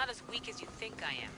not as weak as you think I am.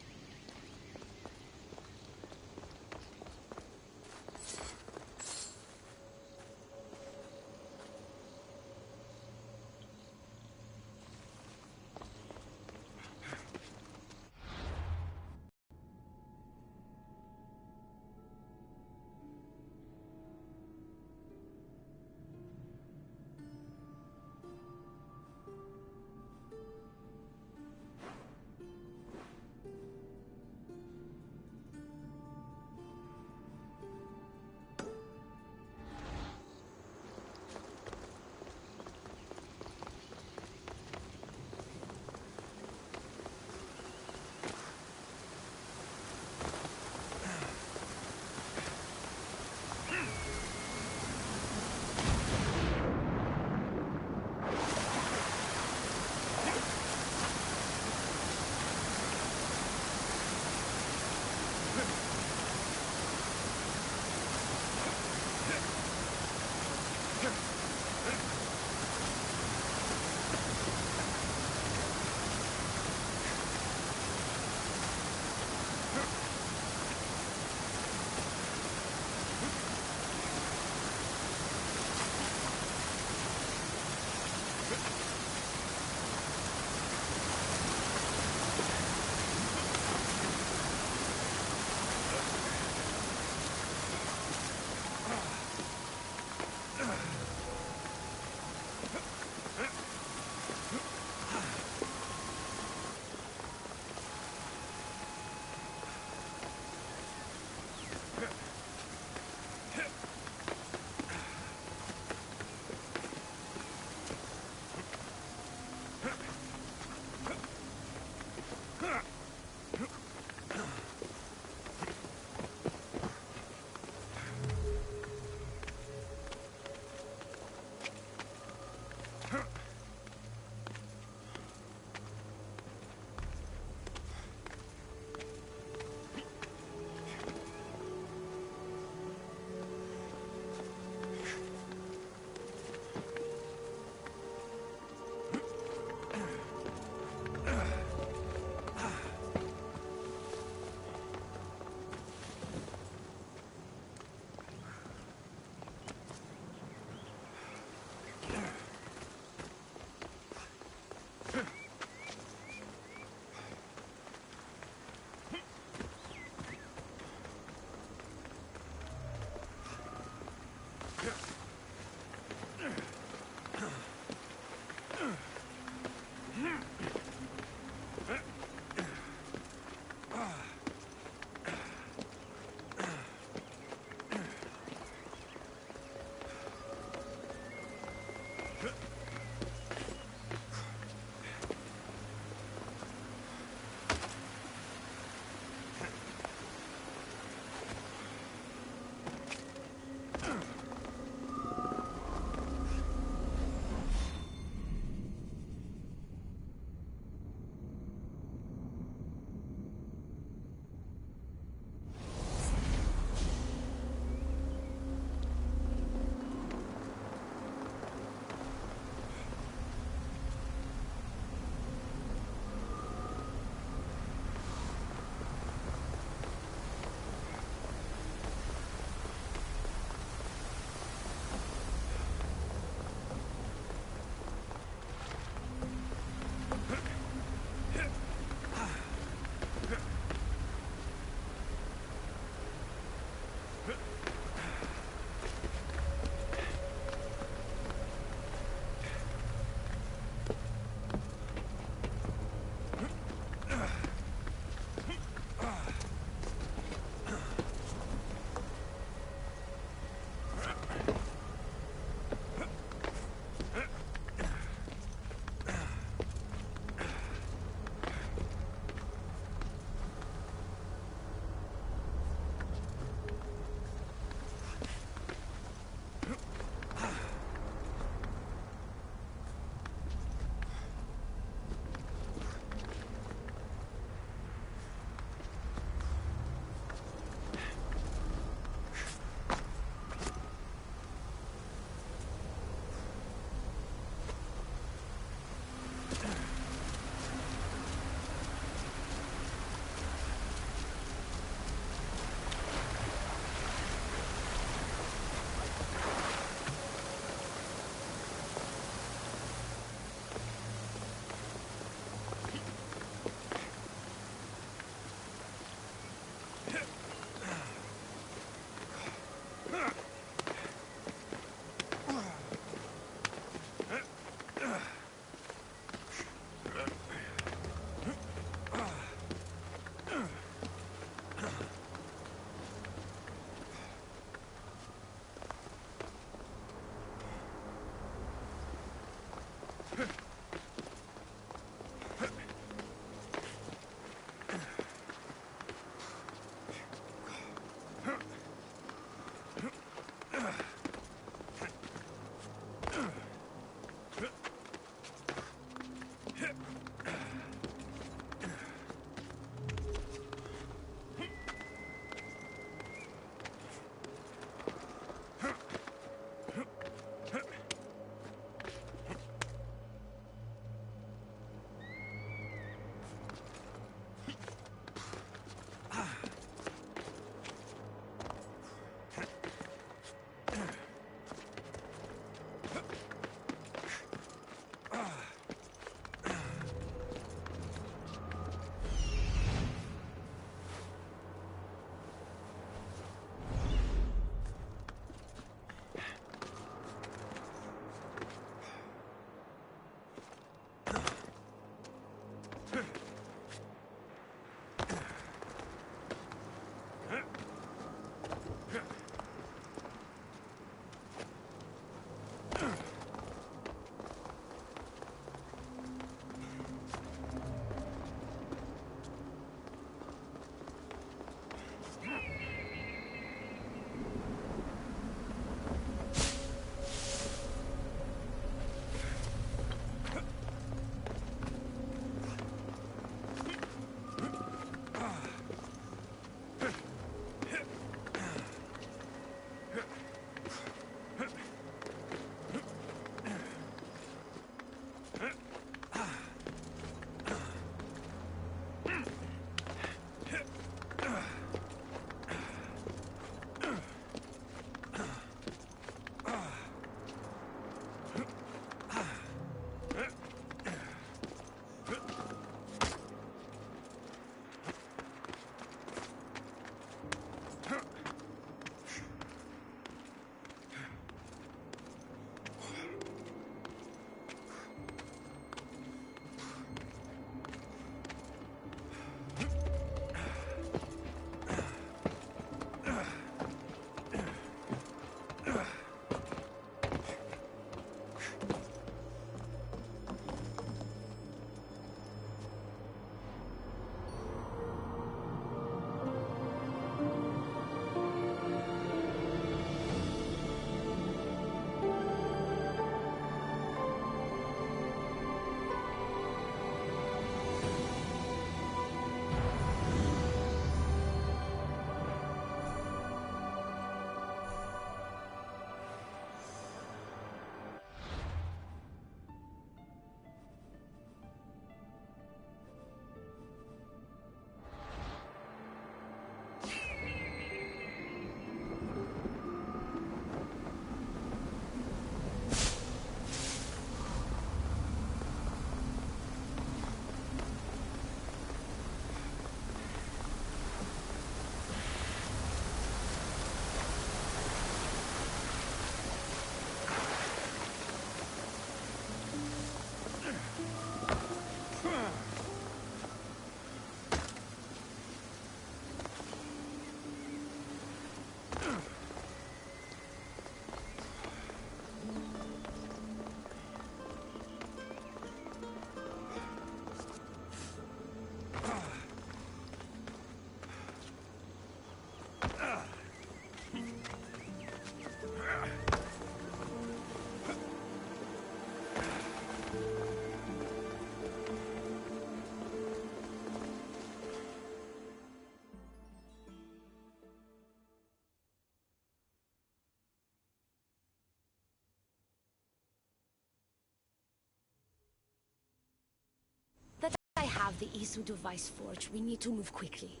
have the Isu device forge, we need to move quickly.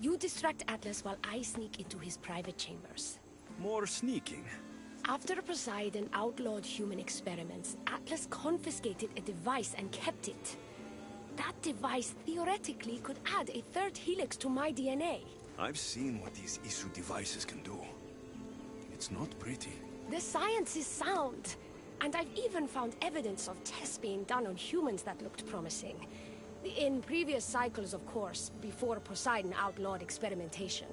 You distract Atlas while I sneak into his private chambers. More sneaking. After Poseidon outlawed human experiments, Atlas confiscated a device and kept it. That device theoretically could add a third helix to my DNA. I've seen what these Isu devices can do. It's not pretty. The science is sound. And I've even found evidence of tests being done on humans that looked promising. In previous cycles, of course, before Poseidon outlawed experimentation.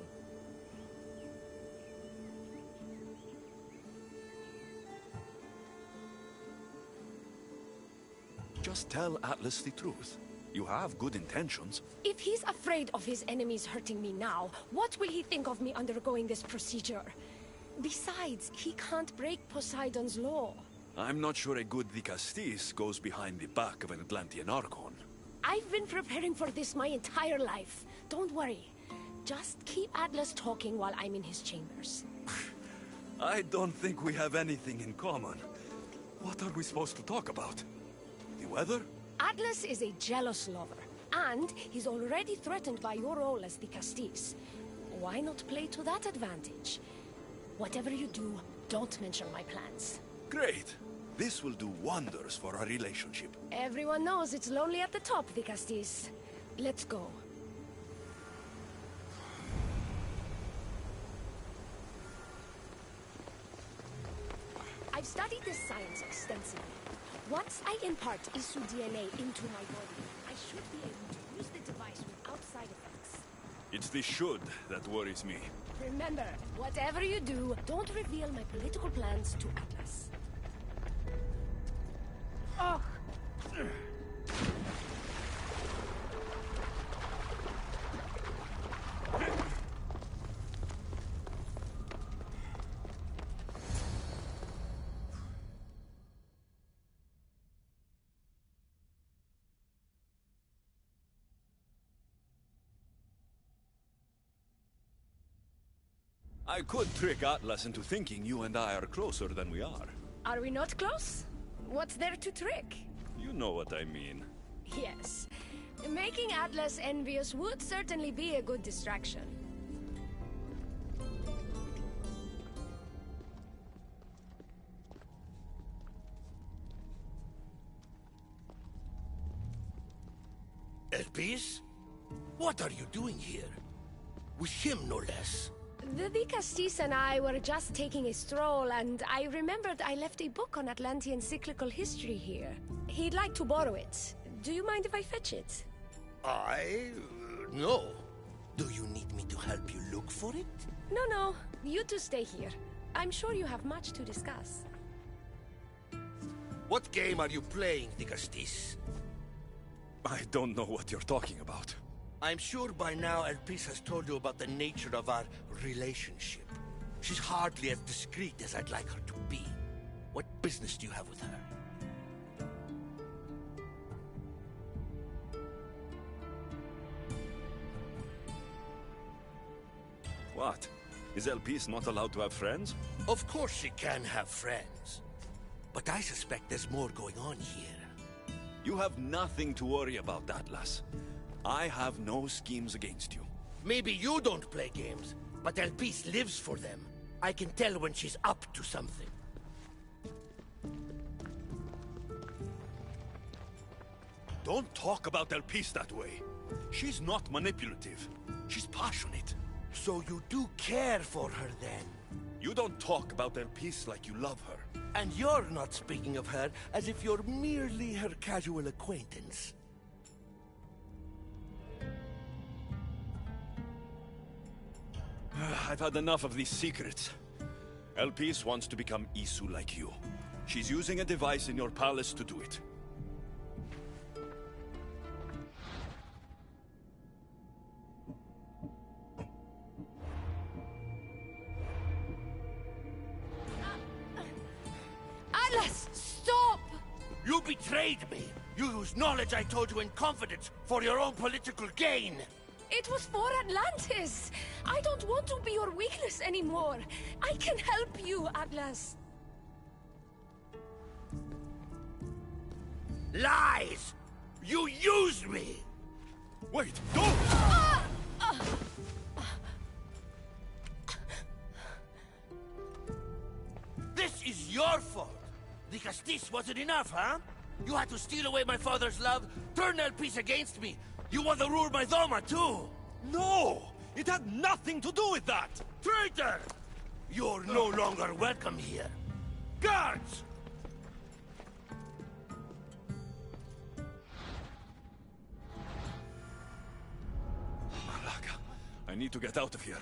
Just tell Atlas the truth. You have good intentions. If he's afraid of his enemies hurting me now, what will he think of me undergoing this procedure? Besides, he can't break Poseidon's law. I'm not sure a good Dicastis goes behind the back of an Atlantean Archon. I've been preparing for this my entire life. Don't worry. Just keep Atlas talking while I'm in his chambers. I don't think we have anything in common. What are we supposed to talk about? The weather? Atlas is a jealous lover, and he's already threatened by your role as the Castis. Why not play to that advantage? Whatever you do, don't mention my plans. Great. This will do wonders for our relationship. Everyone knows it's lonely at the top, the Castis. Let's go. I've studied this science extensively. Once I impart Isu DNA into my body, I should be able to use the device without side effects. It's the should that worries me. Remember, whatever you do, don't reveal my political plans to Atlas. Oh! I could trick Atlas into thinking you and I are closer than we are. Are we not close? What's there to trick? You know what I mean. Yes. Making Atlas envious would certainly be a good distraction. Elpis? What are you doing here? With him, no less. The Castis and I were just taking a stroll, and I remembered I left a book on Atlantean cyclical history here. He'd like to borrow it. Do you mind if I fetch it? No. Do you need me to help you look for it? No. You two stay here. I'm sure you have much to discuss. What game are you playing, Dicastis? I don't know what you're talking about. I'm sure by now Elpis has told you about the nature of our relationship. She's hardly as discreet as I'd like her to be. What business do you have with her? What? Is Elpis not allowed to have friends? Of course she can have friends. But I suspect there's more going on here. You have nothing to worry about, Atlas. I have no schemes against you. Maybe you don't play games, but Elpis lives for them. I can tell when she's up to something. Don't talk about Elpis that way. She's not manipulative. She's passionate. So you do care for her then? You don't talk about Elpis like you love her. And you're not speaking of her as if you're merely her casual acquaintance. I've had enough of these secrets. Elpis wants to become Isu like you. She's using a device in your palace to do it. Atlas, stop! You betrayed me! You used knowledge I told you in confidence for your own political gain! It was for Atlantis! I don't want to be your weakness anymore. I can help you, Atlas. Lies! You used me! Wait, don't! This is your fault! The Castis wasn't enough, huh? You had to steal away my father's love, turn El Peace against me. You want to rule my Doma, too! No! It had nothing to do with that! Traitor! You're no longer welcome here. Guards! Malaka, I need to get out of here.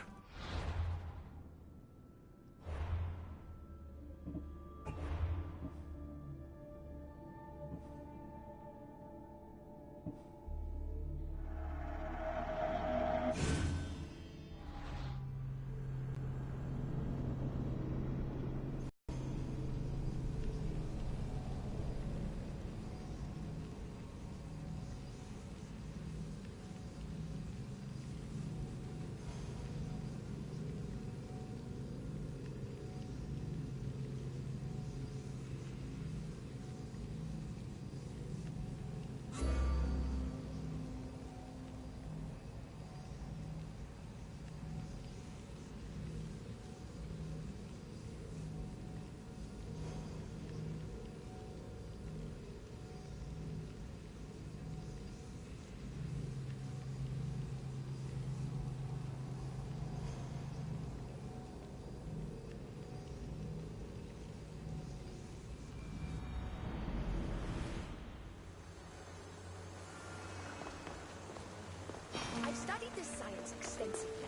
I've studied this science extensively.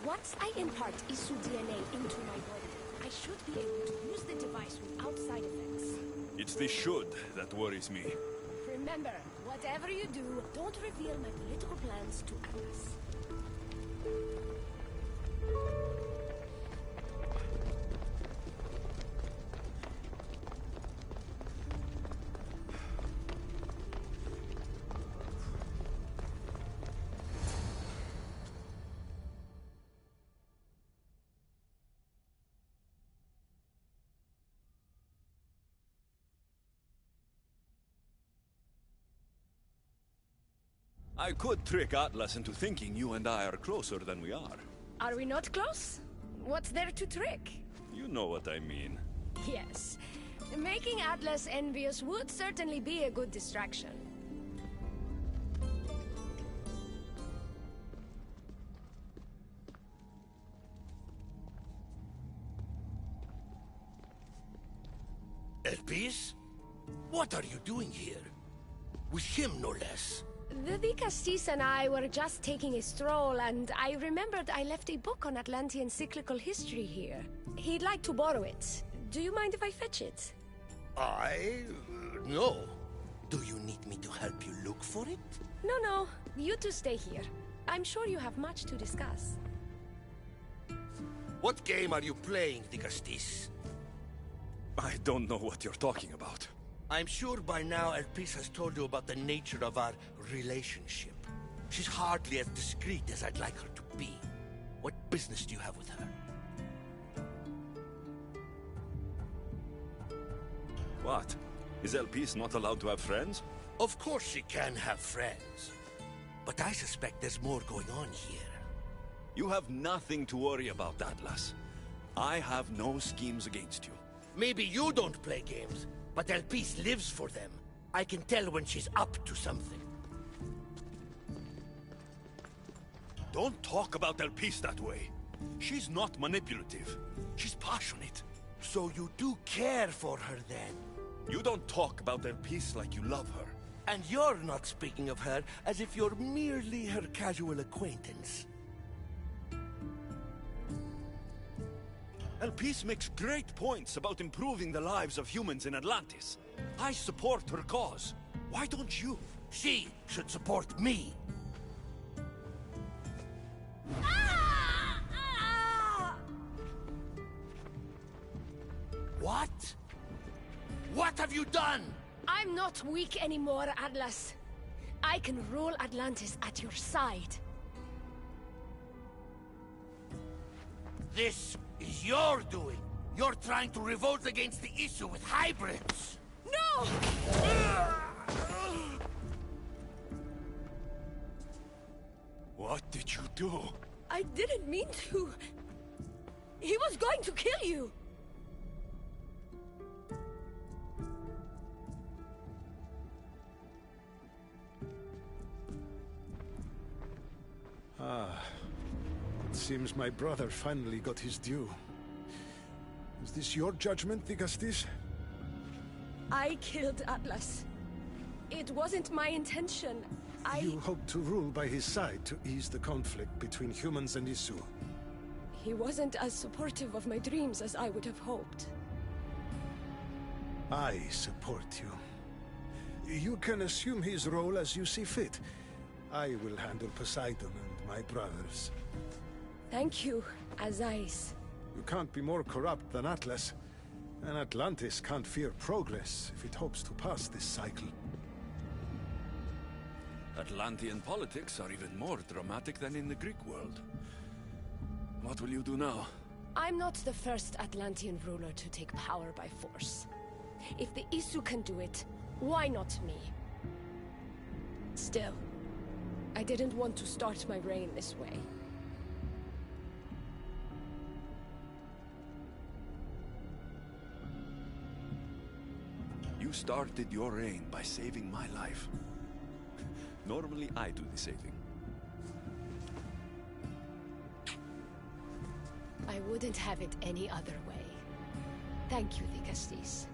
Once I impart Isu DNA into my body, I should be able to use the device without side effects. It's the should that worries me. Remember, whatever you do, don't reveal my political plans to Atlas. I could trick Atlas into thinking you and I are closer than we are. Are we not close? What's there to trick? You know what I mean. Yes. Making Atlas envious would certainly be a good distraction. El Peace? What are you doing here? With him, no less. The Castis and I were just taking a stroll, and I remembered I left a book on Atlantean cyclical history here. He'd like to borrow it. Do you mind if I fetch it? No. Do you need me to help you look for it? No. You two stay here. I'm sure you have much to discuss. What game are you playing, the Castis? I don't know what you're talking about. I'm sure by now El Peace has told you about the nature of our relationship. She's hardly as discreet as I'd like her to be. What business do you have with her? What? Is El Peace not allowed to have friends? Of course she can have friends. But I suspect there's more going on here. You have nothing to worry about, Atlas. I have no schemes against you. Maybe you don't play games, but El Peace lives for them. I can tell when she's up to something. Don't talk about El Peace that way. She's not manipulative. She's passionate. So you do care for her then? You don't talk about El Peace like you love her. And you're not speaking of her as if you're merely her casual acquaintance. El Peace makes great points about improving the lives of humans in Atlantis. I support her cause. Why don't you? She should support me. What? What have you done? I'm not weak anymore, Atlas. I can rule Atlantis at your side. This is your doing. You're trying to revolt against the issue with hybrids. No! What did you do? I didn't mean to. He was going to kill you. It seems my brother finally got his due. Is this your judgment, Digastis? I killed Atlas. It wasn't my intention. You hoped to rule by his side to ease the conflict between humans and Isu. He wasn't as supportive of my dreams as I would have hoped. I support you. You can assume his role as you see fit. I will handle Poseidon and my brothers. Thank you, Azais. You can't be more corrupt than Atlas. And Atlantis can't fear progress if it hopes to pass this cycle. Atlantean politics are even more dramatic than in the Greek world. What will you do now? I'm not the first Atlantean ruler to take power by force. If the Isu can do it, why not me? Still, I didn't want to start my reign this way. You started your reign by saving my life. Normally, I do the saving. I wouldn't have it any other way. Thank you, Digastis.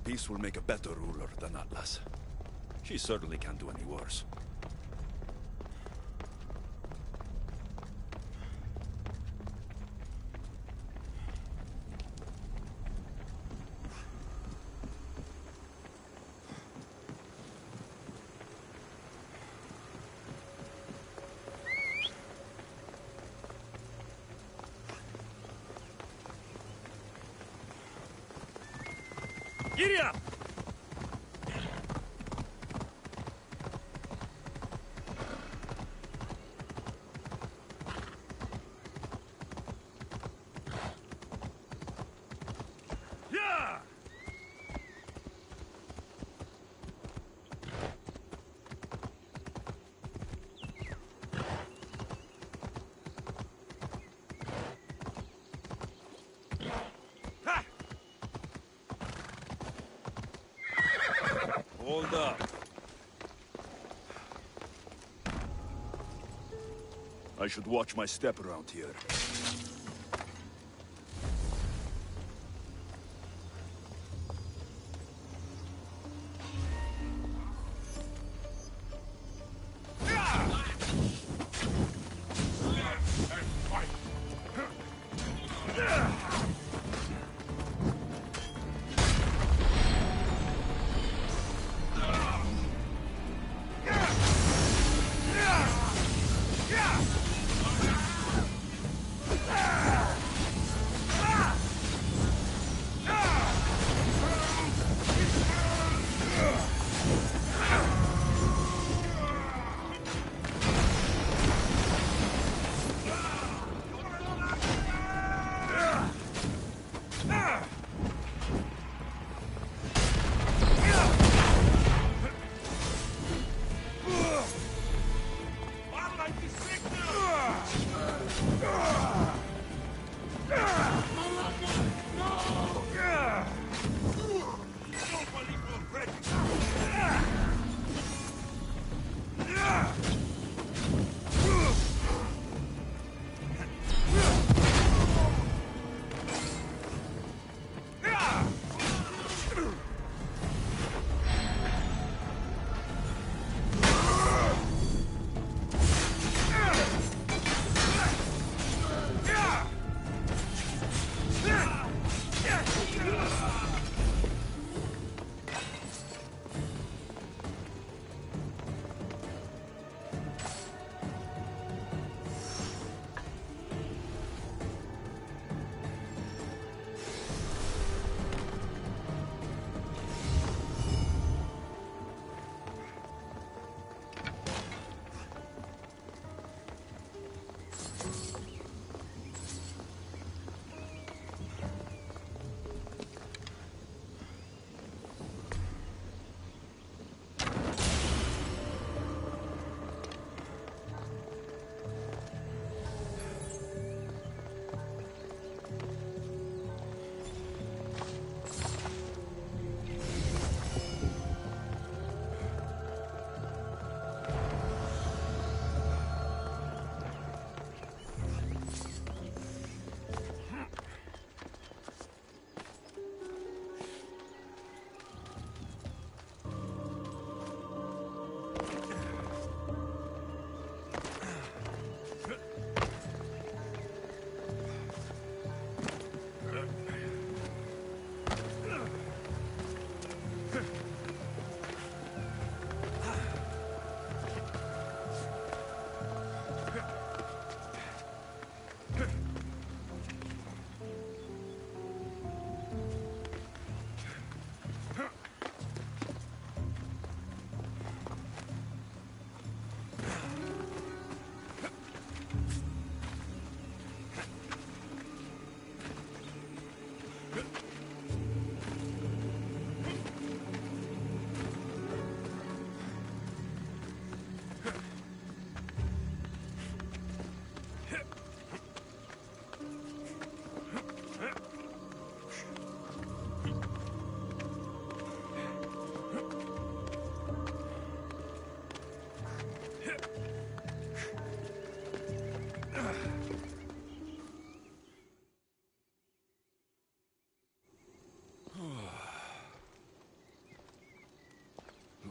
Peace will make a better ruler than Atlas. She certainly can't do any worse. Giddy up! Yeah! Hold up. I should watch my step around here.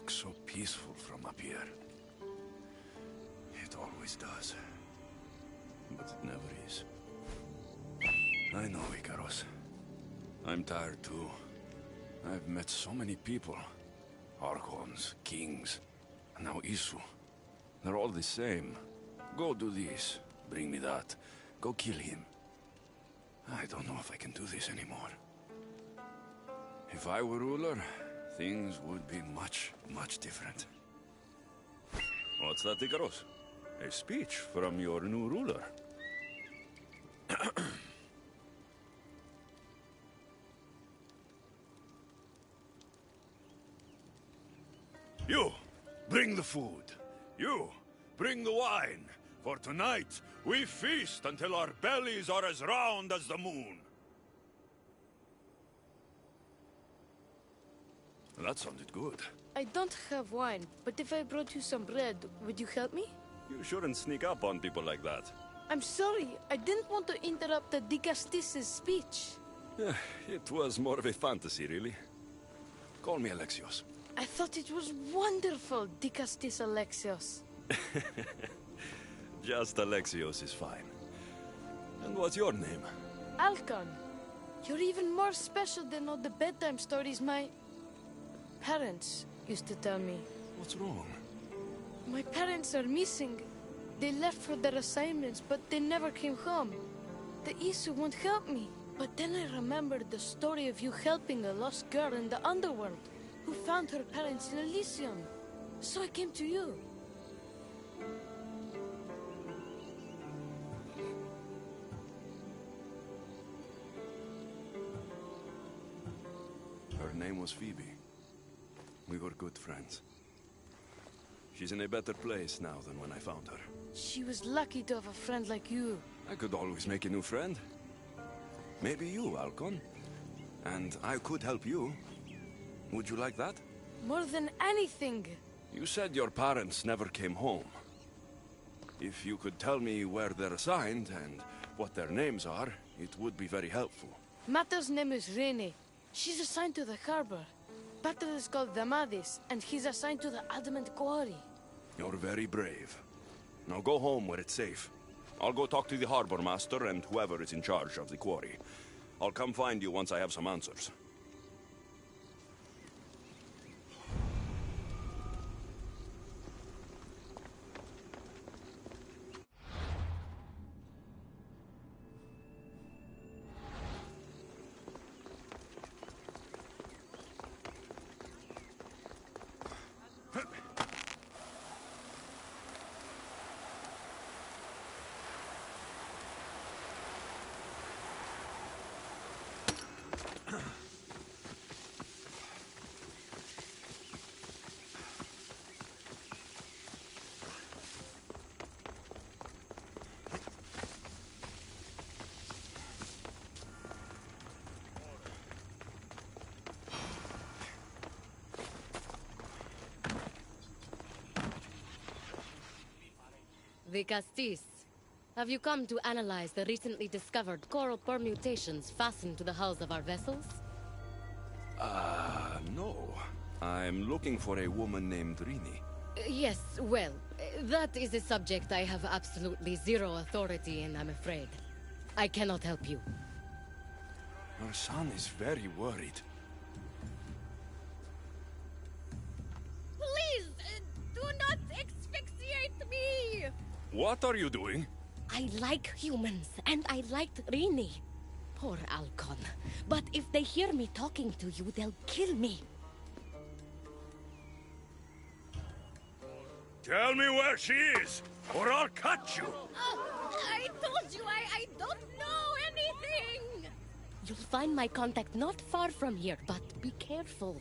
looks so peaceful from up here. It always does. But it never is. I know, Icaros. I'm tired too. I've met so many people. Archons, kings, and now Isu. They're all the same. Go do this, bring me that. Go kill him. I don't know if I can do this anymore. If I were ruler, things would be much, much different. What's that, Icaros? A speech from your new ruler. You, bring the food. You, bring the wine. For tonight, we feast until our bellies are as round as the moon. That sounded good. I don't have wine, but if I brought you some bread, would you help me? You shouldn't sneak up on people like that. I'm sorry, I didn't want to interrupt the Dicastis' speech. It was more of a fantasy, really. Call me Alexios. I thought it was wonderful, Dicastis Alexios. Just Alexios is fine. And what's your name? Alcon, you're even more special than all the bedtime stories my parents used to tell me. What's wrong? My parents are missing. They left for their assignments, but they never came home. The Isu won't help me. But then I remembered the story of you helping a lost girl in the underworld, who found her parents in Elysium. So I came to you. Her name was Phoebe. We were good friends. She's in a better place now than when I found her. She was lucky to have a friend like you. I could always make a new friend. Maybe you, Alcon. And I could help you. Would you like that? More than anything. You said your parents never came home. If you could tell me where they're assigned and what their names are, it would be very helpful. Mata's name is Rene. She's assigned to the harbor. Pater is called Damadis, and he's assigned to the Adamant Quarry. You're very brave. Now go home where it's safe. I'll go talk to the harbor master and whoever is in charge of the quarry. I'll come find you once I have some answers. Dicastis, have you come to analyze the recently discovered coral permutations fastened to the hulls of our vessels? No. I'm looking for a woman named Rini. Yes, well, that is a subject I have absolutely zero authority in, I'm afraid. I cannot help you. Our son is very worried. Please, do not asphyxiate me! What are you doing? I like humans, and I liked Rini. Poor Alcon. But if they hear me talking to you, they'll kill me. Tell me where she is, or I'll cut you! I told you I don't know anything! You'll find my contact not far from here, but be careful.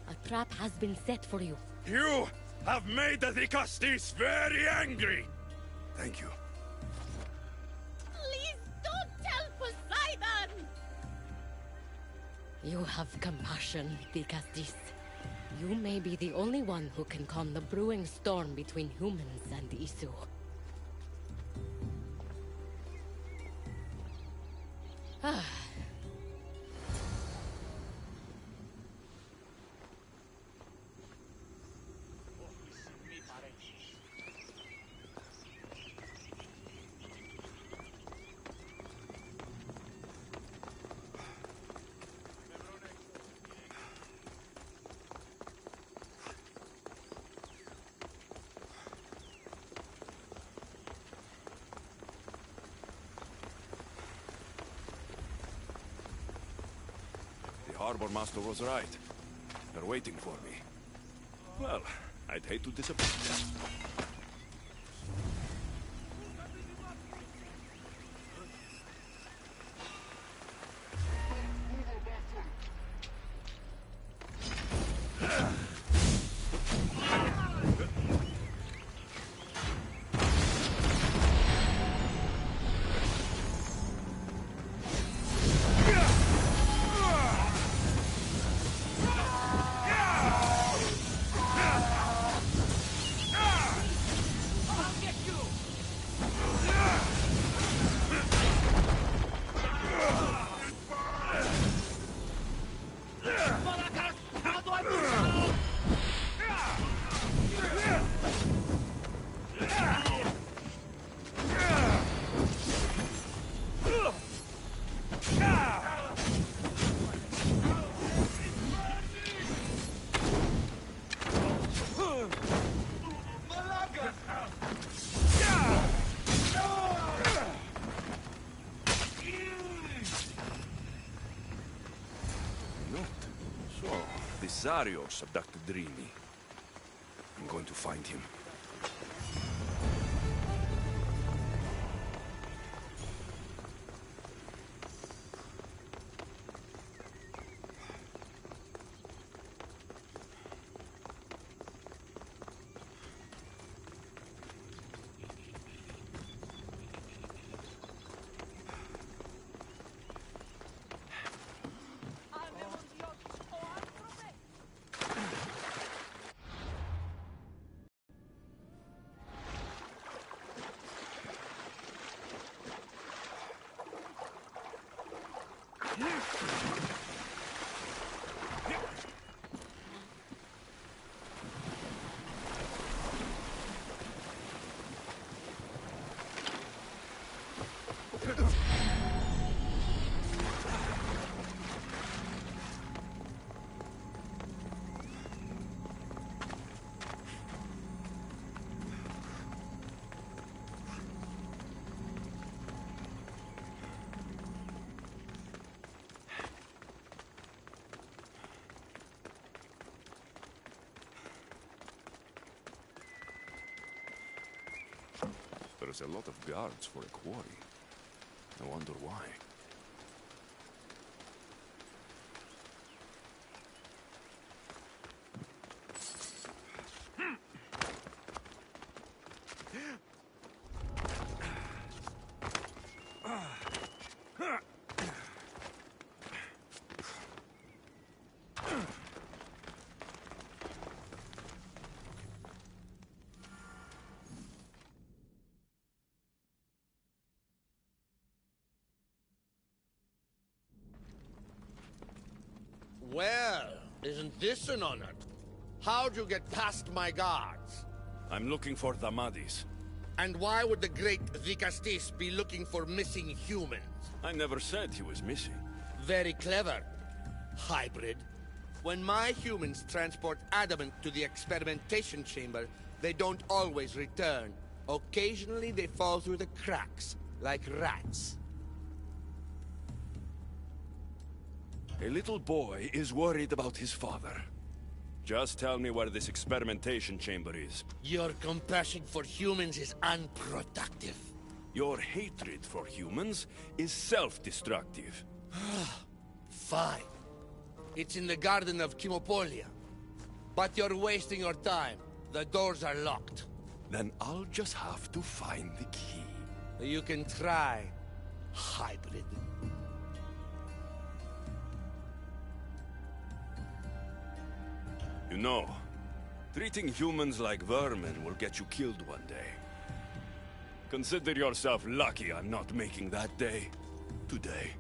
A trap has been set for you. You have made the Dicastis very angry! Thank you. Please don't tell Poseidon! You have compassion, Dicastis. You may be the only one who can calm the brewing storm between humans and Isu. Ah. Harbor Master was right. They're waiting for me. Well, I'd hate to disappoint them. Zarios abducted Dreamy. I'm going to find him. There's a lot of guards for a quarry. I wonder why. Well, isn't this an honor? How'd you get past my guards? I'm looking for the Madis. And why would the great Vicastis be looking for missing humans? I never said he was missing. Very clever. Hybrid. When my humans transport adamant to the experimentation chamber, they don't always return. Occasionally they fall through the cracks, like rats. A little boy is worried about his father. Just tell me where this experimentation chamber is. Your compassion for humans is unproductive. Your hatred for humans is self-destructive. Fine. It's in the garden of Kimopolia. But you're wasting your time. The doors are locked. Then I'll just have to find the key. You can try, hybrid. You know, treating humans like vermin will get you killed one day. Consider yourself lucky I'm not making that day today.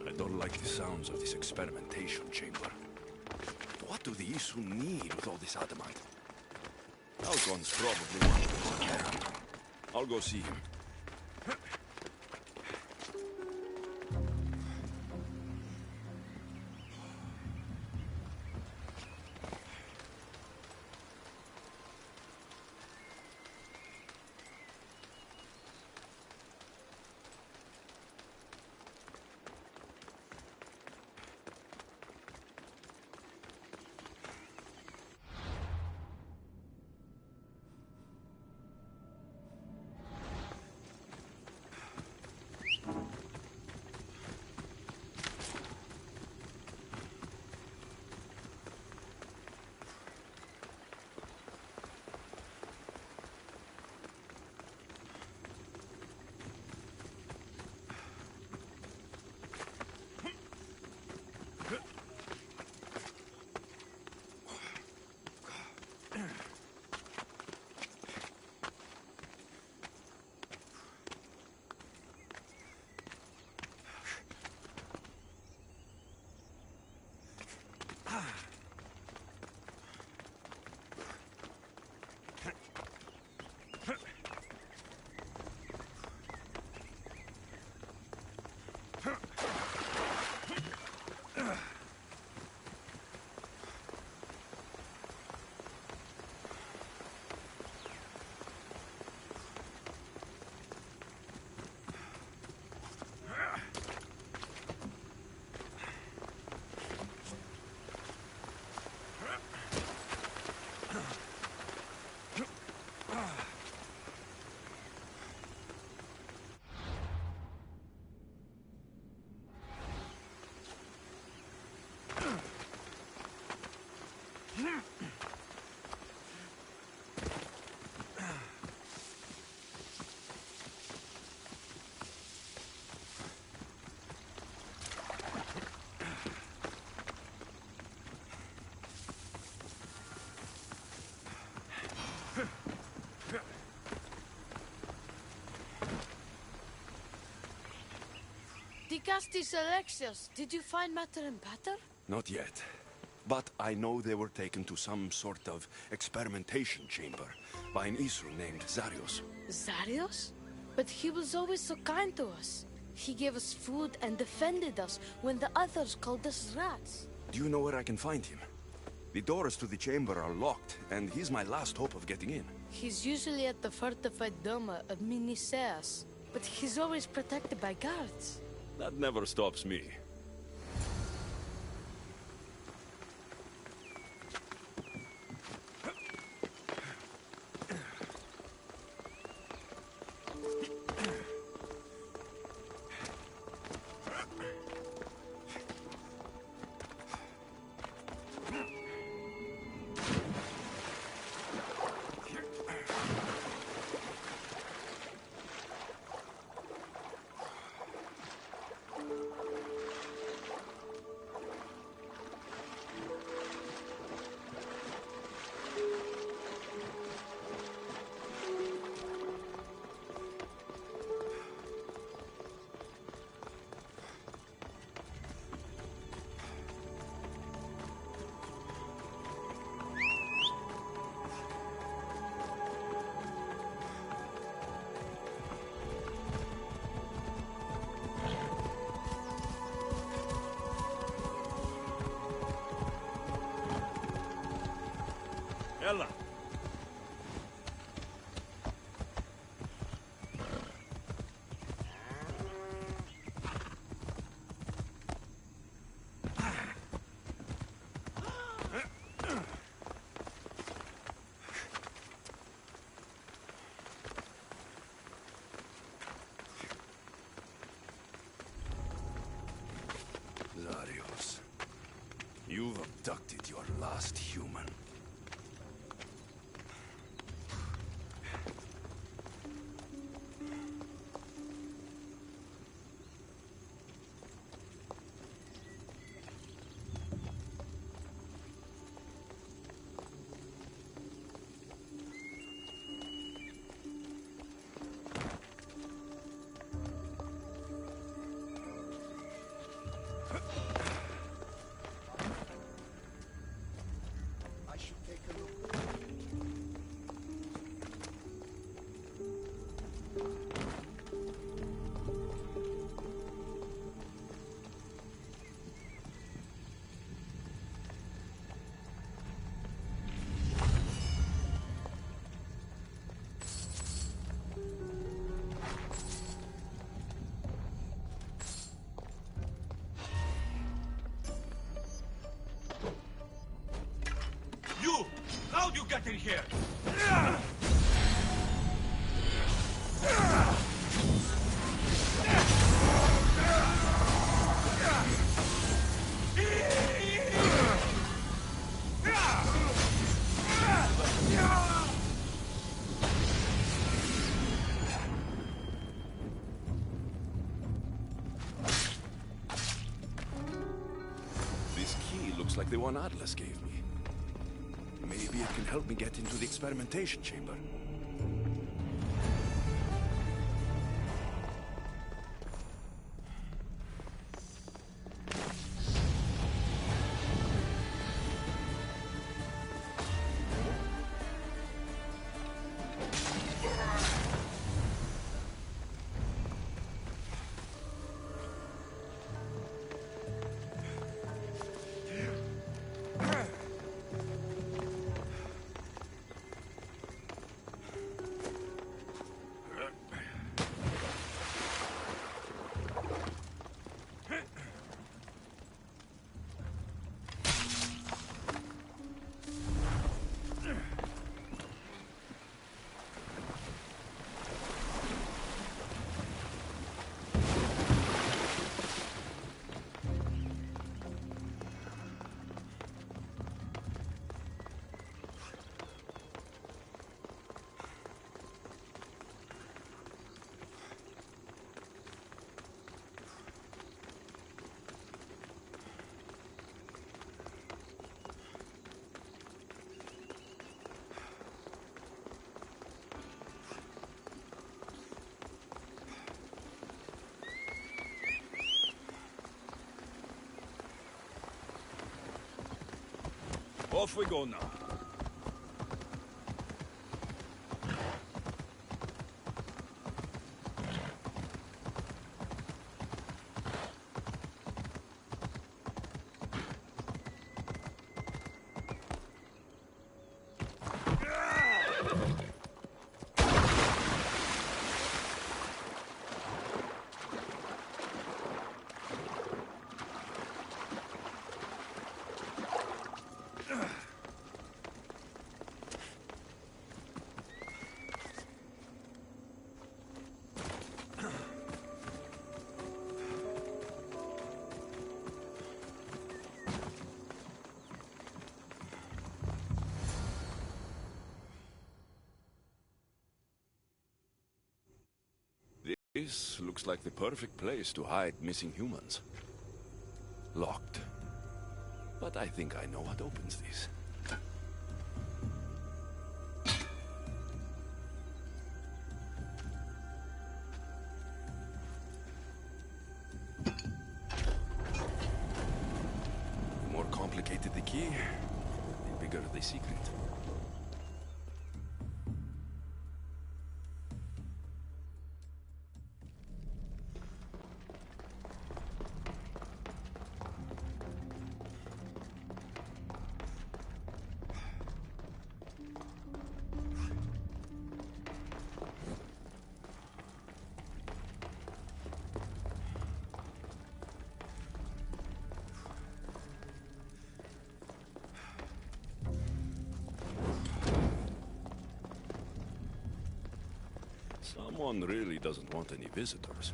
I don't like the sounds of this experimentation chamber. What do the Isu need with all this adamant? Algon's probably one of them. I'll go see him. Dicastis Alexios, did you find matter and patter? Not yet. But I know they were taken to some sort of experimentation chamber by an Isu named Zarios. Zarios? But he was always so kind to us. He gave us food and defended us when the others called us rats. Do you know where I can find him? The doors to the chamber are locked, and he's my last hope of getting in. He's usually at the fortified Doma of Miniseas, but he's always protected by guards. That never stops me. Ella. Zarios, you've abducted your last human. How'd you get in here? This key looks like the one Atlas gave me. Maybe it can help me get into the experimentation chamber. Off we go now. This looks like the perfect place to hide missing humans. Locked. But I think I know what opens this. The more complicated the key, the bigger the secret. Someone really doesn't want any visitors.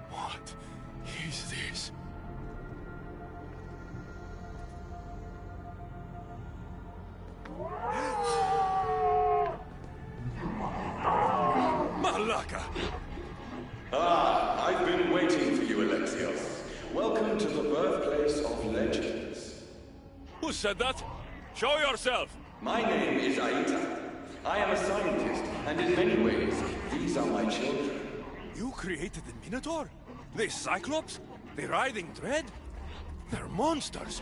What is this? Malaka! Ah, I've been waiting for you, Alexios. Welcome to the birthplace of legends. Who said that? Show yourself! My name is Aita. I am a scientist, and in many ways, these are my children. You created the Minotaur? The Cyclops? The Writhing Dread? They're monsters!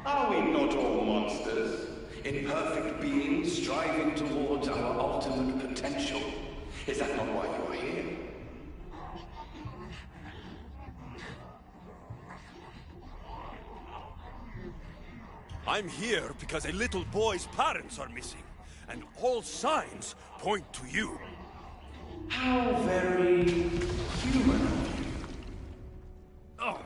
Are we not all monsters? Imperfect beings striving towards our ultimate potential. Is that not why you are here? I'm here because a little boy's parents are missing, and all signs point to you. How very human of you. Ugh.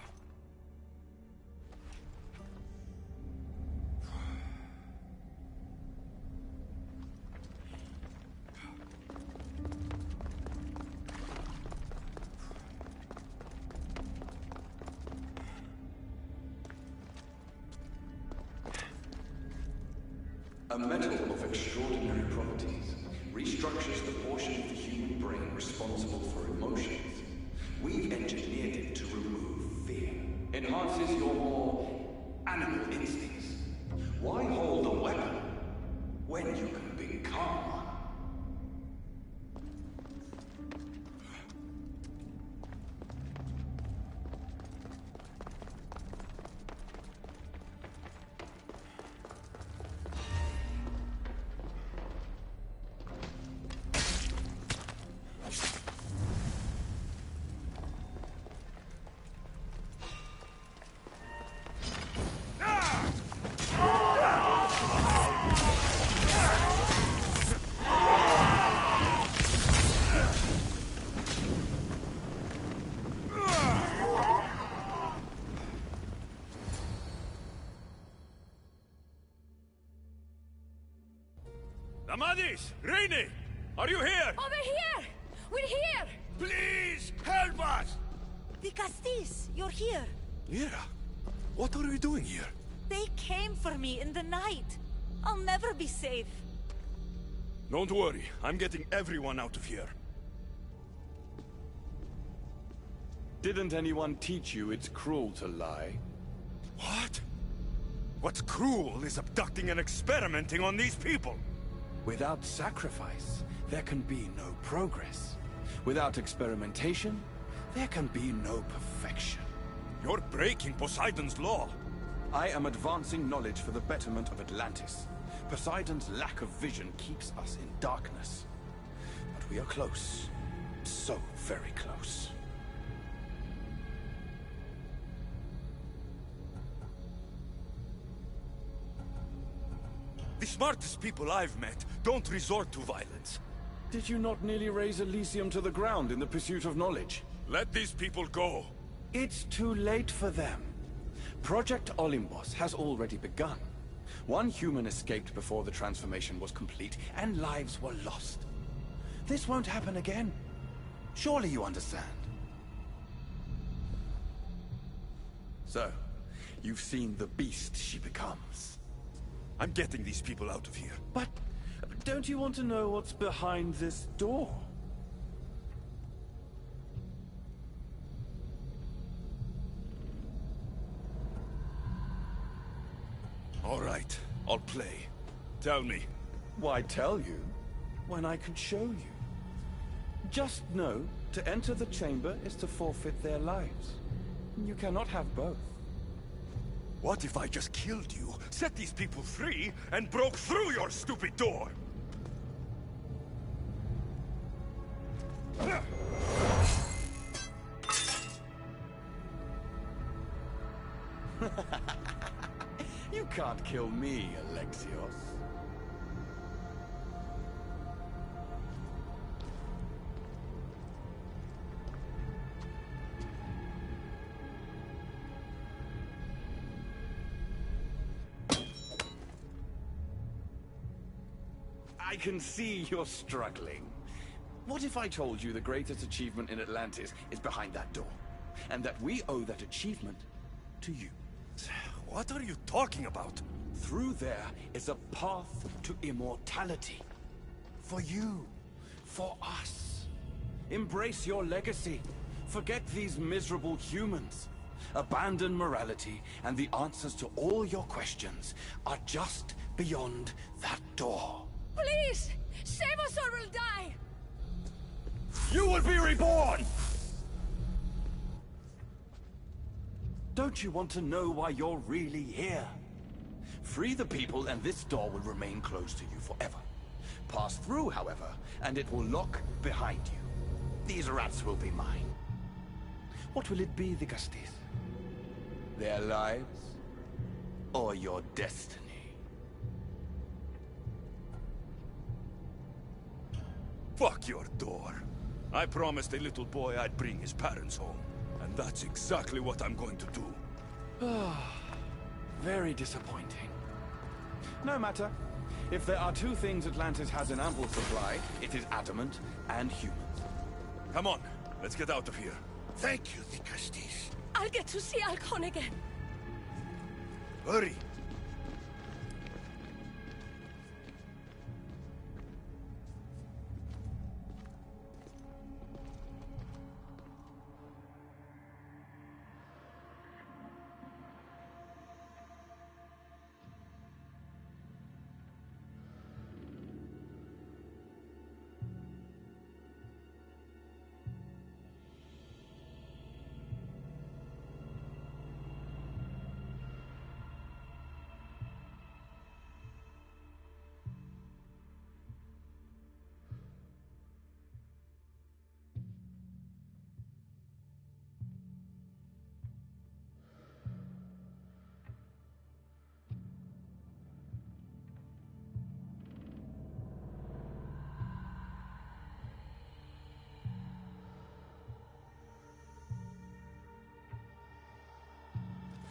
A metal of extraordinary properties restructures the portion of the human brain responsible for emotions. We've engineered it to remove fear. Enhances your more animal instincts. Why hold a weapon when you can become one? Amadis! Rainy! Are you here? Over here! We're here! Please, help us! The Castis, you're here. Lyra, what are you doing here? They came for me in the night. I'll never be safe. Don't worry, I'm getting everyone out of here. Didn't anyone teach you it's cruel to lie? What? What's cruel is abducting and experimenting on these people. Without sacrifice, there can be no progress. Without experimentation, there can be no perfection. You're breaking Poseidon's law. I am advancing knowledge for the betterment of Atlantis. Poseidon's lack of vision keeps us in darkness. But we are close. So very close. The smartest people I've met don't resort to violence. Did you not nearly raise Elysium to the ground in the pursuit of knowledge? Let these people go. It's too late for them. Project Olympus has already begun. One human escaped before the transformation was complete, and lives were lost. This won't happen again. Surely you understand. So, you've seen the beast she becomes. I'm getting these people out of here. But don't you want to know what's behind this door? All right, I'll play. Tell me. Why tell you when I could show you? Just know, to enter the chamber is to forfeit their lives. You cannot have both. What if I just killed you, set these people free, and broke through your stupid door? You can't kill me, Alexios. I can see you're struggling. What if I told you the greatest achievement in Atlantis is behind that door? And that we owe that achievement to you? What are you talking about? Through there is a path to immortality. For you. For us. Embrace your legacy. Forget these miserable humans. Abandon morality, and the answers to all your questions are just beyond that door. Please! Save us or we'll die! You will be reborn! Don't you want to know why you're really here? Free the people and this door will remain closed to you forever. Pass through, however, and it will lock behind you. These rats will be mine. What will it be, the Gusties? Their lives? Or your destiny? Fuck your door. I promised a little boy I'd bring his parents home. And that's exactly what I'm going to do. Very disappointing. No matter. If there are two things Atlantis has in ample supply, it is adamant and humans. Come on, let's get out of here. Thank you, the Gusties. I'll get to see Alcon again. Hurry!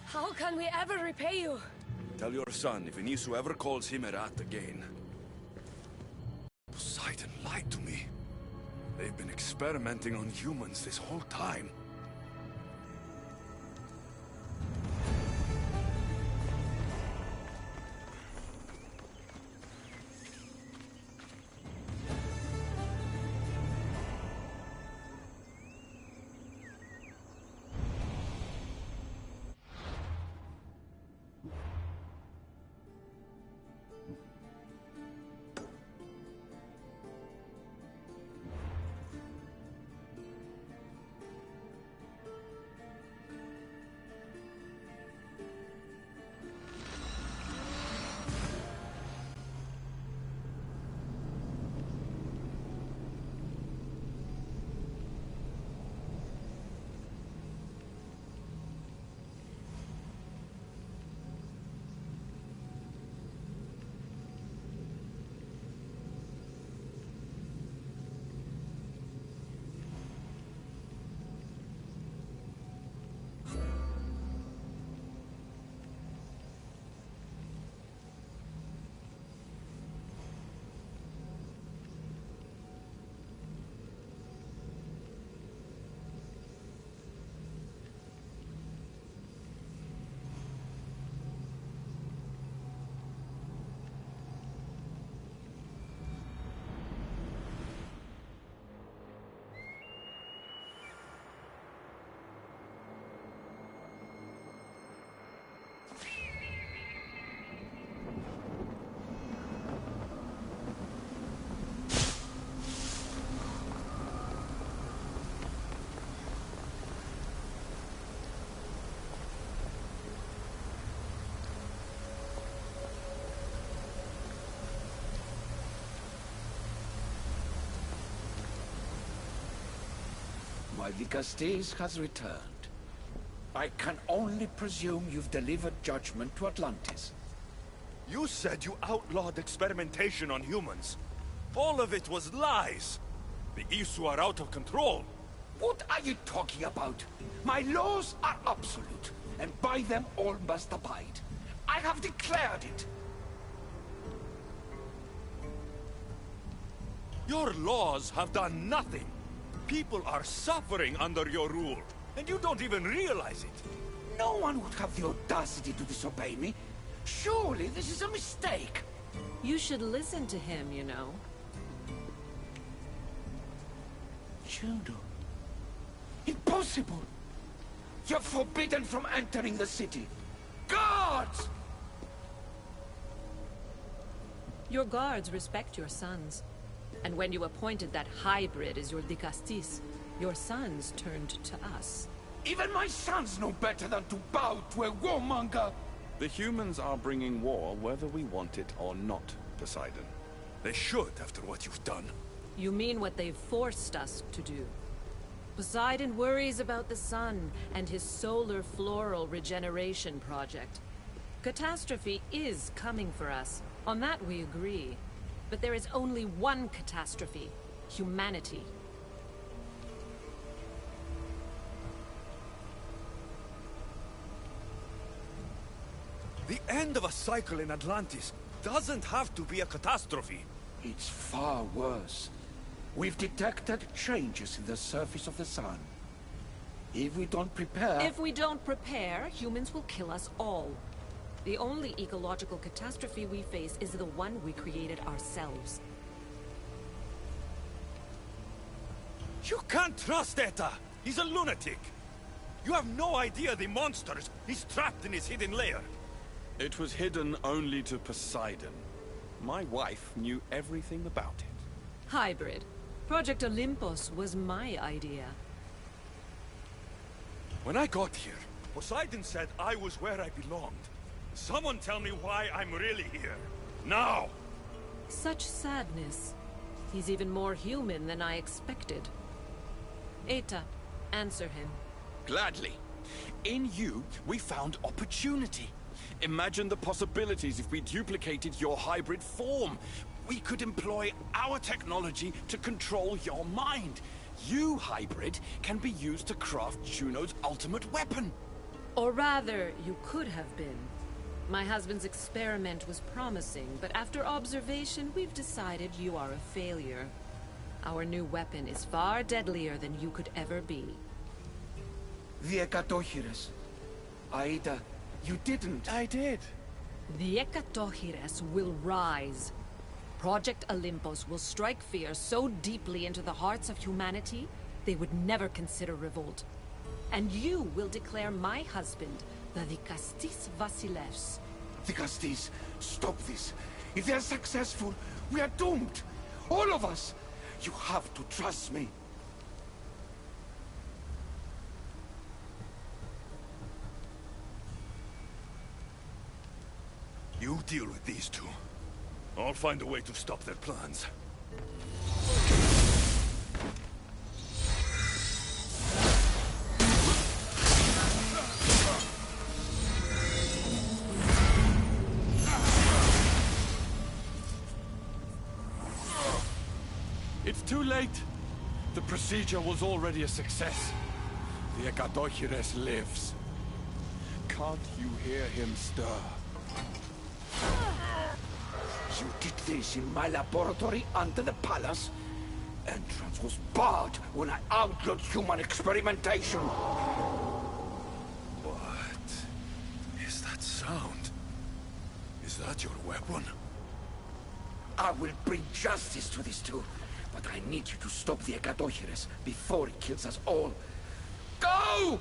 How can we ever repay you? Tell your son if Inisu ever calls him a rat again. Poseidon lied to me. They've been experimenting on humans this whole time. Why, the Gusties has returned. I can only presume you've delivered judgment to Atlantis. You said you outlawed experimentation on humans. All of it was lies. The Isu are out of control. What are you talking about? My laws are absolute, and by them all must abide. I have declared it. Your laws have done nothing. People are suffering under your rule, and you don't even realize it. No one would have the audacity to disobey me. Surely this is a mistake. You should listen to him, you know. Judo. Impossible. You're forbidden from entering the city. Guards! Your guards respect your sons. And when you appointed that hybrid as your dicastis, your sons turned to us. Even my sons know better than to bow to a warmonger! The humans are bringing war whether we want it or not, Poseidon. They should, after what you've done. You mean what they've forced us to do. Poseidon worries about the sun and his solar floral regeneration project. Catastrophe is coming for us. On that we agree. But there is only one catastrophe: humanity. The end of a cycle in Atlantis doesn't have to be a catastrophe. It's far worse. We've detected changes in the surface of the sun. If we don't prepare... If we don't prepare, humans will kill us all. The only ecological catastrophe we face is the one we created ourselves. You can't trust Eta! He's a lunatic! You have no idea the monsters he's trapped in his hidden lair. It was hidden only to Poseidon. My wife knew everything about it. Hybrid. Project Olympus was my idea. When I got here, Poseidon said I was where I belonged. Someone tell me why I'm really here. Now! Such sadness. He's even more human than I expected. Eta, answer him. Gladly. In you, we found opportunity. Imagine the possibilities if we duplicated your hybrid form. We could employ our technology to control your mind. You, hybrid, can be used to craft Juno's ultimate weapon. Or rather, you could have been. My husband's experiment was promising, but after observation, we've decided you are a failure. Our new weapon is far deadlier than you could ever be. The Ekatochires. Aida, you didn't. I did. The Ekatochires will rise. Project Olympus will strike fear so deeply into the hearts of humanity, they would never consider revolt. And you will declare my husband the Dikastis Vasilevs. Dikastis, stop this. If they're successful, we are doomed. All of us. You have to trust me. You deal with these two. I'll find a way to stop their plans. It's too late. The procedure was already a success. The Ekatochires lives. Can't you hear him stir? You did this in my laboratory under the palace. Entrance was barred when I outlawed human experimentation. What is that sound? Is that your weapon? I will bring justice to these two, but I need you to stop the Ekatochires before it kills us all. Go!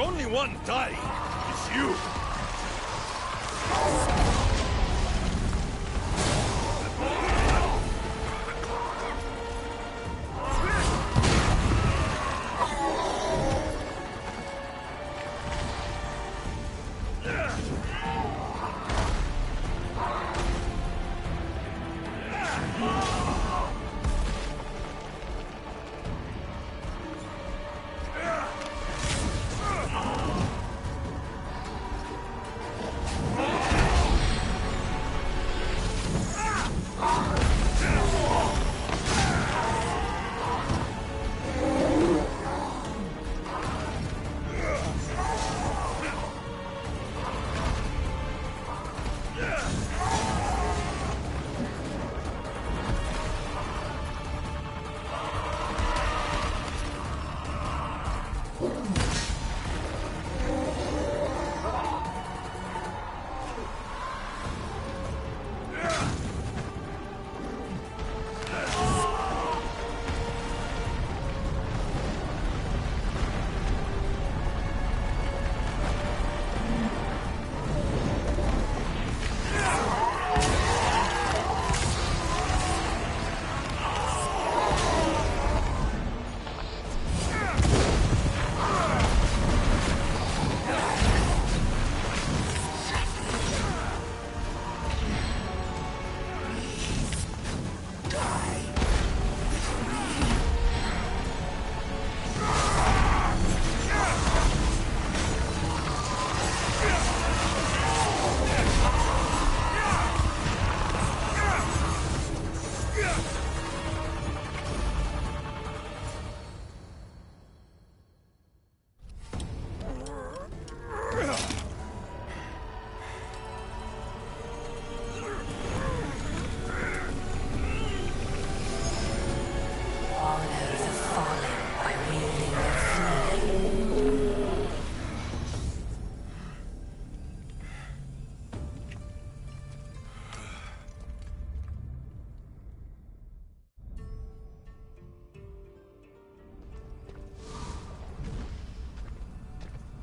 only one dying. It's you.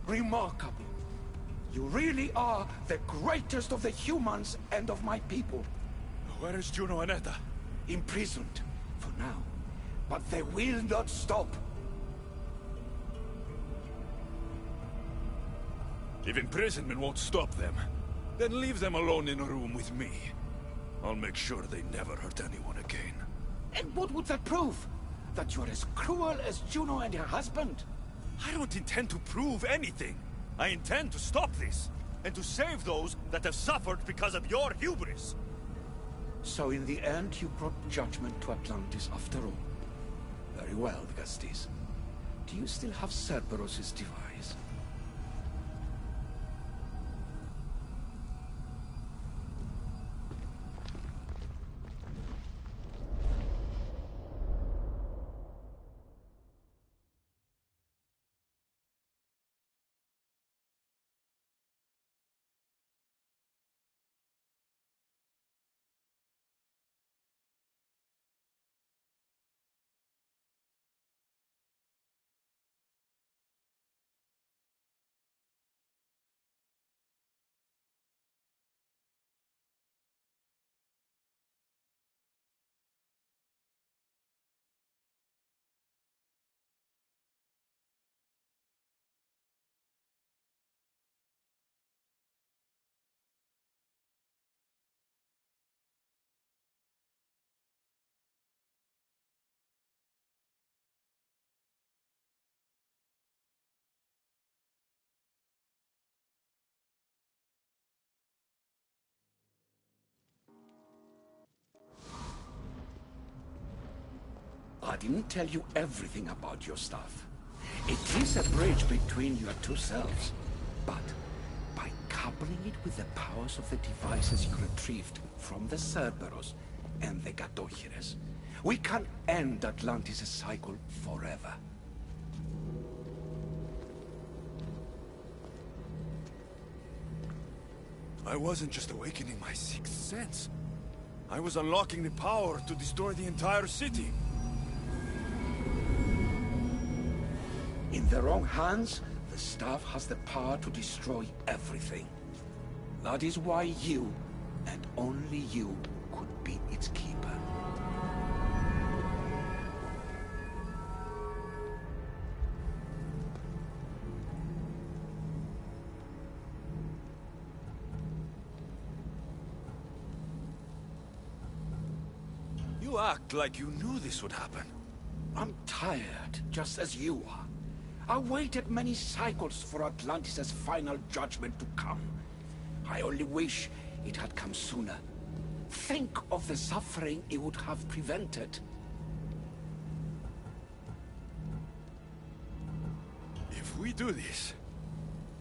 Remarkable. You really are the greatest of the humans and of my people. Where is Juno and Etta? Imprisoned, for now. But they will not stop. If imprisonment won't stop them, then leave them alone in a room with me. I'll make sure they never hurt anyone again. And what would that prove? That you're as cruel as Juno and her husband? I don't intend to prove anything. I intend to stop this, and to save those that have suffered because of your hubris. So in the end, you brought judgment to Atlantis after all. Very well, Gastis. Do you still have Cerberus' device? I didn't tell you everything about your stuff. It is a bridge between your two selves. But by coupling it with the powers of the devices you retrieved from the Cerberus and the Gatohires, we can end Atlantis' cycle forever. I wasn't just awakening my sixth sense. I was unlocking the power to destroy the entire city. In the wrong hands, The staff has the power to destroy everything. That is why you, and only you, could be its keeper. You act like you knew this would happen. I'm tired, just as you are. I waited many cycles for Atlantis' final judgment to come. I only wish it had come sooner. Think of the suffering it would have prevented. If we do this,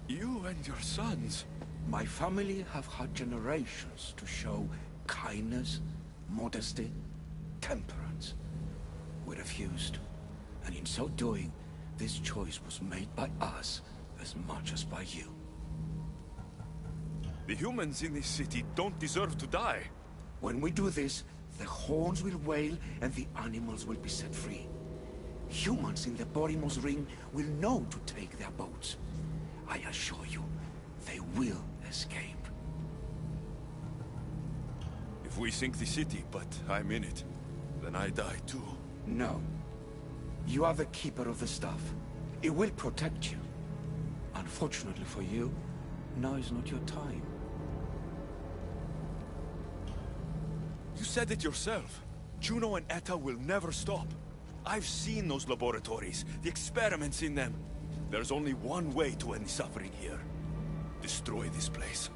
you and your sons... My family have had generations to show kindness, modesty, temperance. We refused, and in so doing, this choice was made by us as much as by you. The humans in this city don't deserve to die. When we do this, the horns will wail and the animals will be set free. Humans in the Borimos Ring will know to take their boats. I assure you, they will escape. If we sink the city, but I'm in it, then I die too. No. You are the keeper of the staff. It will protect you. Unfortunately for you, now is not your time. You said it yourself. Juno and Etta will never stop. I've seen those laboratories, the experiments in them. There's only one way to end the suffering here. Destroy this place.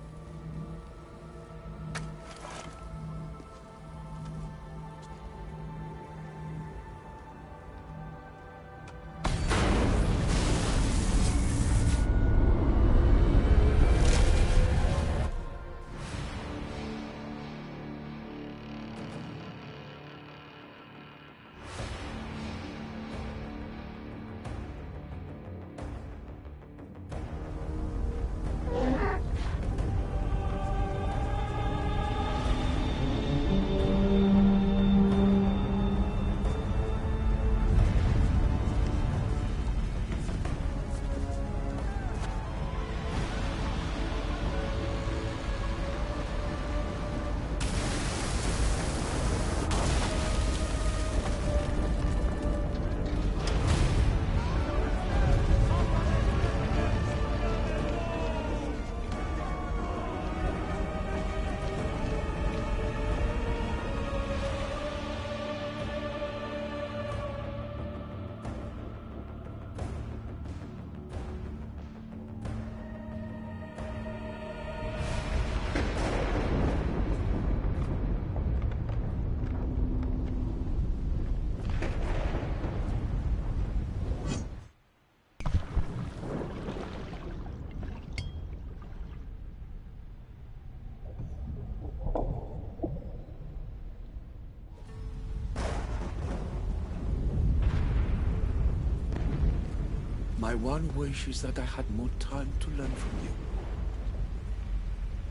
My one wish is that I had more time to learn from you.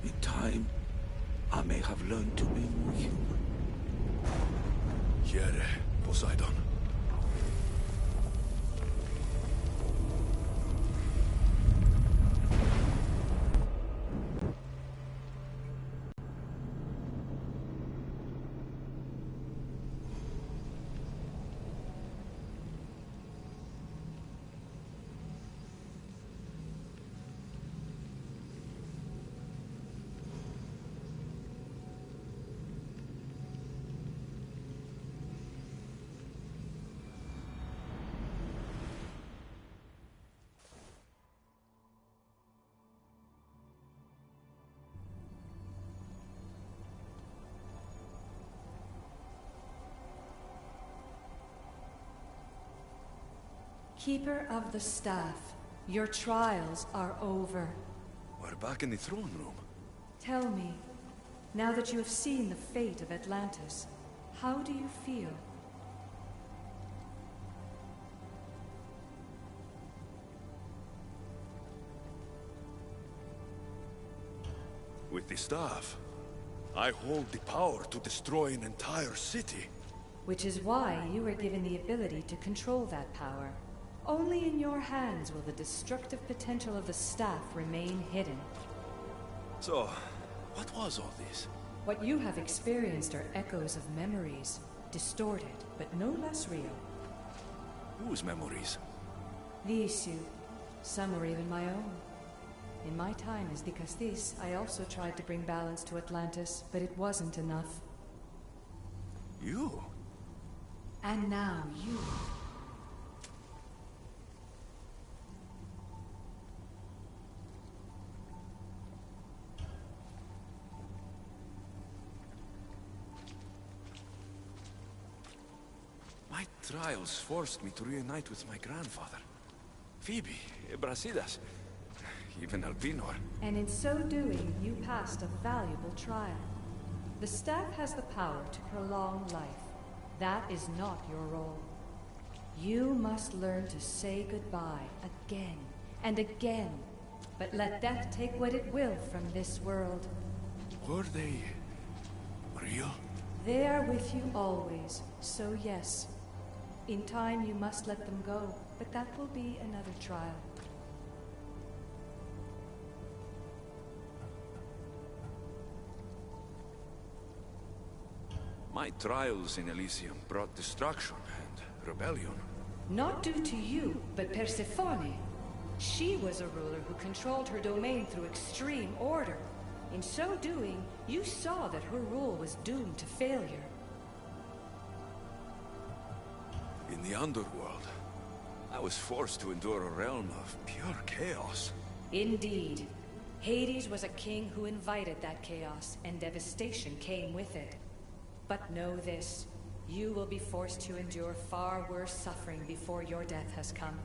In time, I may have learned to be more human. Here, Poseidon. Keeper of the Staff, your trials are over. We're back in the throne room. Tell me, now that you have seen the fate of Atlantis, how do you feel? With the staff, I hold the power to destroy an entire city. Which is why you were given the ability to control that power. Only in your hands will the destructive potential of the staff remain hidden. So, what was all this? What you have experienced are echoes of memories, distorted, but no less real. Whose memories? The issue. Some were even my own. In my time as the Castis, I also tried to bring balance to Atlantis, but it wasn't enough. You? And now you. My trials forced me to reunite with my grandfather. Phoebe, Brasidas, even Albinor. And in so doing, you passed a valuable trial. The staff has the power to prolong life. That is not your role. You must learn to say goodbye again and again, but let death take what it will from this world. Were they real? They are with you always, so yes. In time you must let them go, but that will be another trial. My trials in Elysium brought destruction and rebellion. Not due to you, but Persephone. She was a ruler who controlled her domain through extreme order. In so doing, you saw that her rule was doomed to failure. In the underworld, I was forced to endure a realm of pure chaos. Indeed. Hades was a king who invited that chaos, and devastation came with it. But know this, you will be forced to endure far worse suffering before your death has come.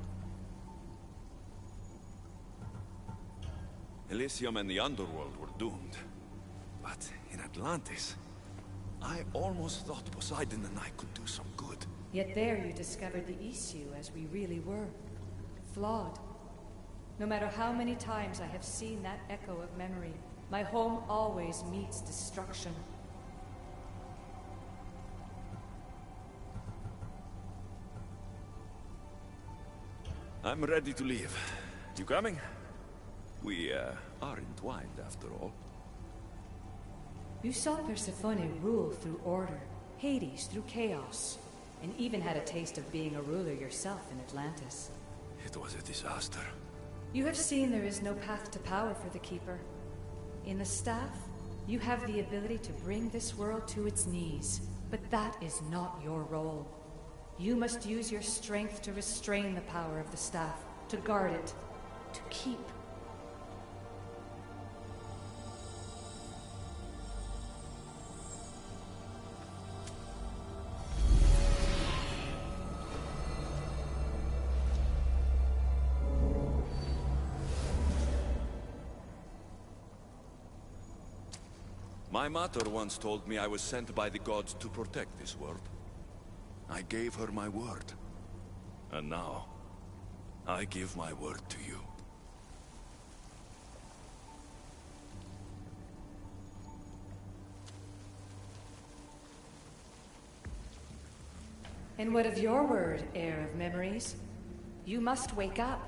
Elysium and the underworld were doomed. But in Atlantis, I almost thought Poseidon and I could do some good. Yet there you discovered the issue as we really were. Flawed. No matter how many times I have seen that echo of memory, my home always meets destruction. I'm ready to leave. You coming? We, are entwined after all. You saw Persephone rule through order, Hades through chaos, and even had a taste of being a ruler yourself in Atlantis. It was a disaster. You have seen there is no path to power for the Keeper. In the staff, you have the ability to bring this world to its knees, but that is not your role. You must use your strength to restrain the power of the staff, to guard it, to keep. My mother once told me I was sent by the gods to protect this world. I gave her my word. And now, I give my word to you. And what of your word, heir of memories? You must wake up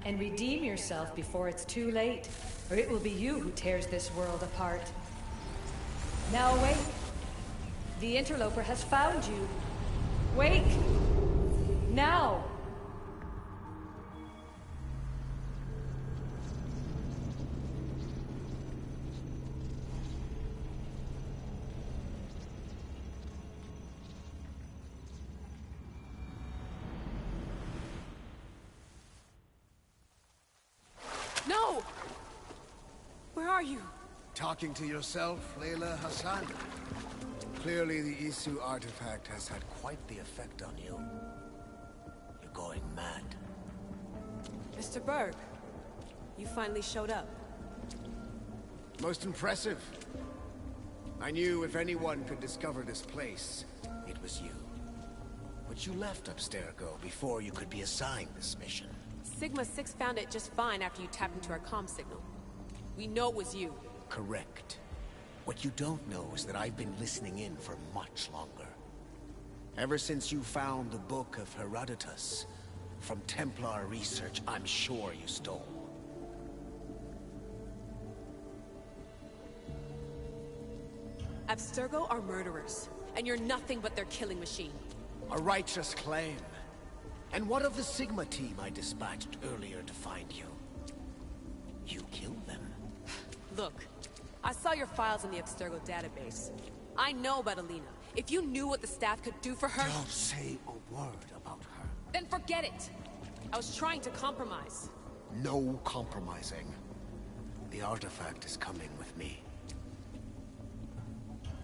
and redeem yourself before it's too late, or it will be you who tears this world apart. Now wake! The interloper has found you. Wake! Now! No! Where are you? Talking to yourself, Layla Hassan? Clearly the Isu artifact has had quite the effect on you. You're going mad. Mr. Berg, you finally showed up. Most impressive. I knew if anyone could discover this place, it was you. But you left Abstergo before you could be assigned this mission. Sigma 6 found it just fine after you tapped into our comm signal. We know it was you. Correct. What you don't know is that I've been listening in for much longer. Ever since you found the Book of Herodotus, from Templar research I'm sure you stole. Abstergo are murderers, and you're nothing but their killing machine. A righteous claim. And what of the Sigma team I dispatched earlier to find you? You killed them. Look, I saw your files in the Abstergo database. I know about Alina. If you knew what the staff could do for her... Don't say a word about her. Then forget it! I was trying to compromise. No compromising. The artifact is coming with me.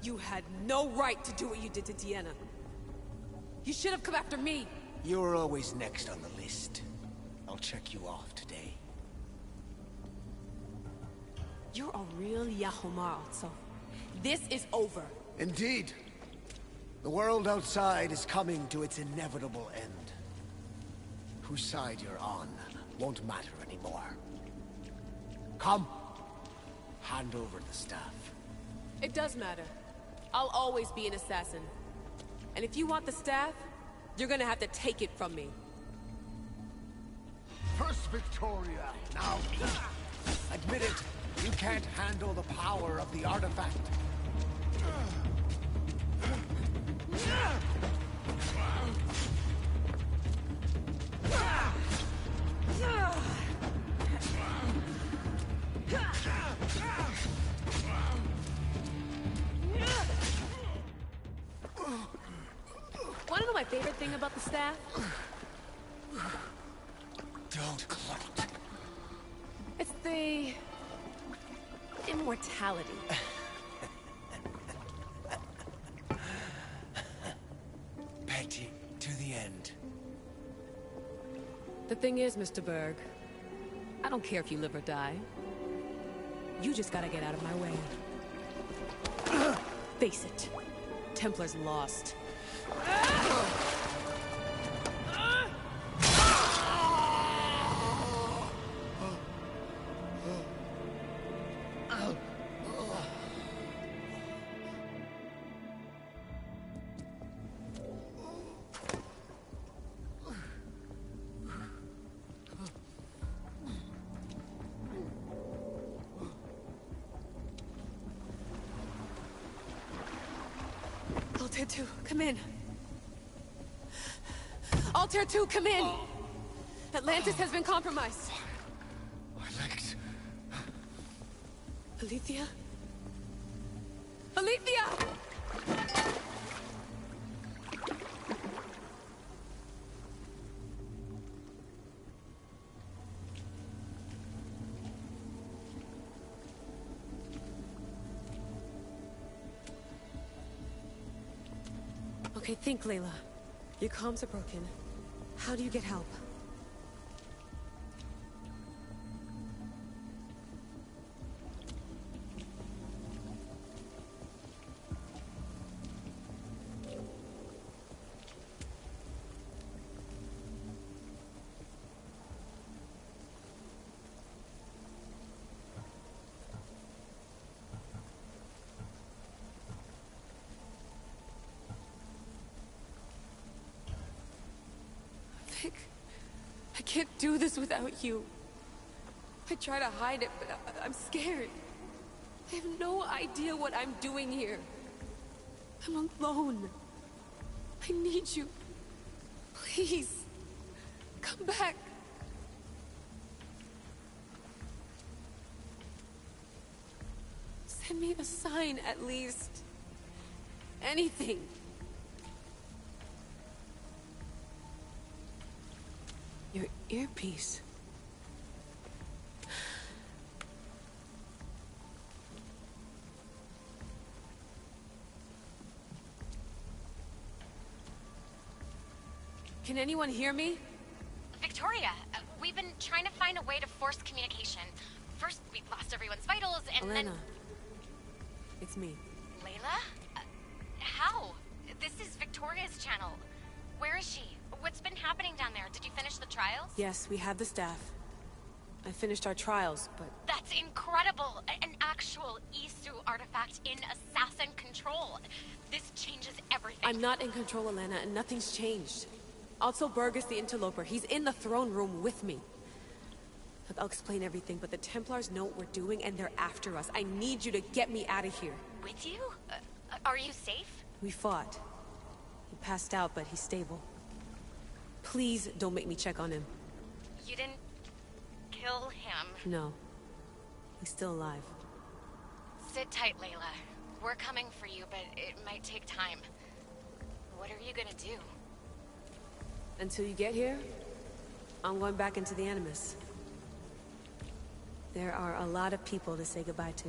You had no right to do what you did to Deanna. You should have come after me. You're always next on the list. I'll check you off today. You're a real Yahomar, so this is over. Indeed. The world outside is coming to its inevitable end. Whose side you're on won't matter anymore. Come. Hand over the staff. It does matter. I'll always be an assassin. And if you want the staff, you're gonna have to take it from me. First Victoria, now admit it, you can't handle the power of the artifact. Wanna know my favorite thing about the staff? Don't gloat. It's the... immortality. Petty to the end. The thing is, Mr. Berg, I don't care if you live or die. You just gotta get out of my way. Face it. Templar's lost. Altair 2, come in. Altair 2, come in! Atlantis has been compromised. My legs. Alethea? Alethea! Okay, think, Layla. Your comms are broken. How do you get help? I can't do this without you. I try to hide it, but I'm scared. I have no idea what I'm doing here. I'm alone. I need you. Please, come back. Send me a sign, at least. Anything. Your earpiece. Can anyone hear me? Victoria, we've been trying to find a way to force communication. First, we lost everyone's vitals, and Elena. then... It's me. Layla? How? This is Victoria's channel. Where is she? What's been happening down there? Did you finish the trials? Yes, we have the staff. I finished our trials, but... That's incredible! An actual Isu artifact in assassin control. This changes everything. I'm not in control, Elena, and nothing's changed. Also Burgess the Interloper. He's in the throne room with me. Look, I'll explain everything, but the Templars know what we're doing and they're after us. I need you to get me out of here. With you? Are you safe? We fought. He passed out, but he's stable. Please don't make me check on him. You didn't kill him? No. He's still alive. Sit tight, Layla. We're coming for you, but it might take time. What are you gonna do? Until you get here, I'm going back into the Animus. There are a lot of people to say goodbye to.